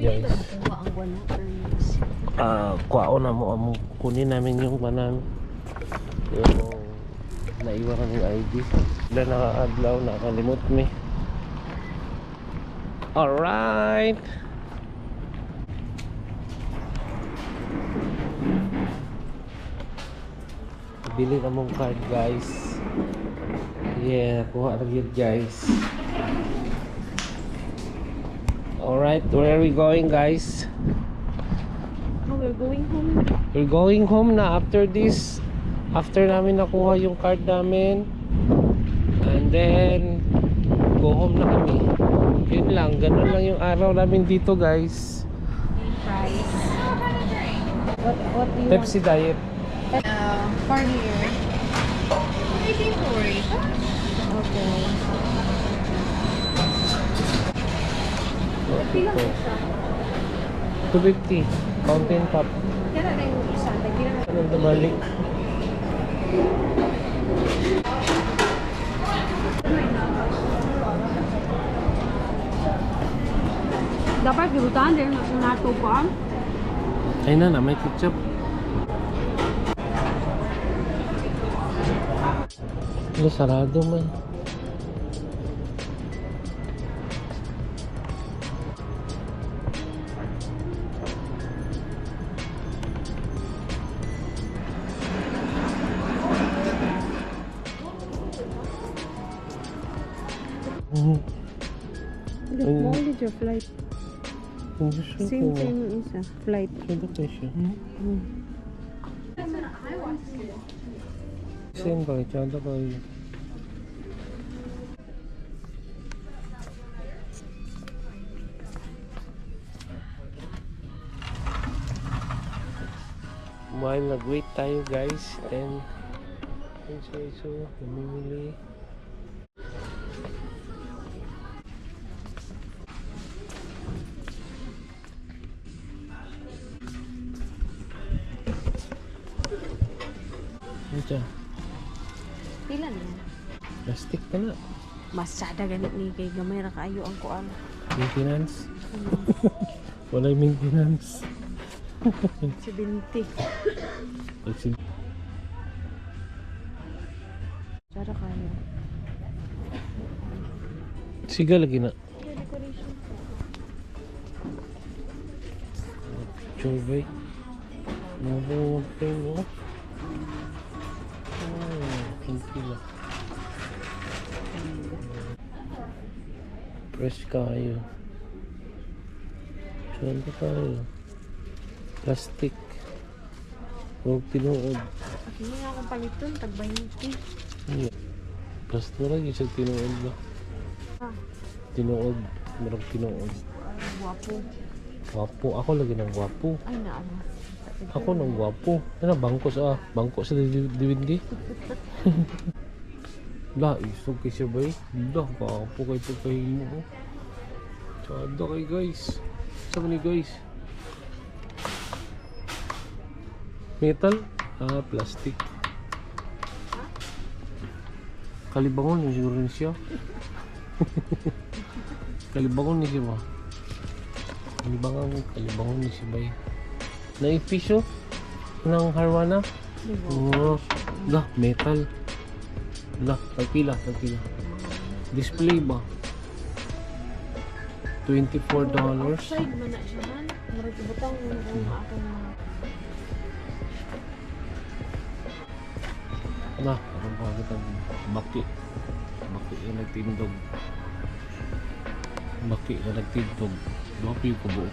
Guys, kuwao na mo kunin namin yung banan yung naiwan ng ID na naka-adlaw, nakalimot me. Alright, bili na mong card guys. Yeah, kuha na yun guys. Alright, where are we going guys? Oh, we're going home. We're going home na after this. After namin nakuha yung card namin, and then go home na kami. Yun lang, ganun lang yung araw namin dito guys. Fries. What do you Pepsi Diet. for here. Maybe for it. Okay. Pila mo siya? 250 fountain pop. Kaya na yung isa. Nagbilang na. Anong nabalik? Dapat gibutan din na nato pa. Ay na, may ketchup. Ano, sarado man. How did your flight? Same time yung isa. Flight. Same ba? Tsada ba? While nag-wait tayo guys, then so namimili. Ito, Pila na. plastic ka na. Masada ganit ni kay gamay ra kaayo ang kuan. Maintenance. Walay maintenance. 70. Sada kayo. Siga lagi na. Decoration. Chubay. Mabawag tayo mo. Kintila. Fresh kayo. Chanda kayo. Plastic. Huwag tinuod. Ako nga akong paliton, tag-20. Plastic lang yung isang tinuod ba? Ah, Tinuod. Marang tinuod. guwapo. Gwapo. Ako lagi ng gwapo. Ay, naano. Ako ng gwapo. Ano, bangko sa DVD. La, isog kay siya ba eh? La, gwapo kay pagkahin mo. Tsada kay guys. Saan ni guys? Metal? Ah, plastic. Kalibangon yung siguro siya. Kalibangon ni siya ba? Kalibangon ni siya ba eh? Naipisyo ng Harwana. Oh, lah, metal. Lah, tagpila. Display ba? $24. Outside man na siya man. Maragibutang yung akong Nah, parang bakit ang baki na nagtindog. Baki na nagtindog. Baki yung kubo.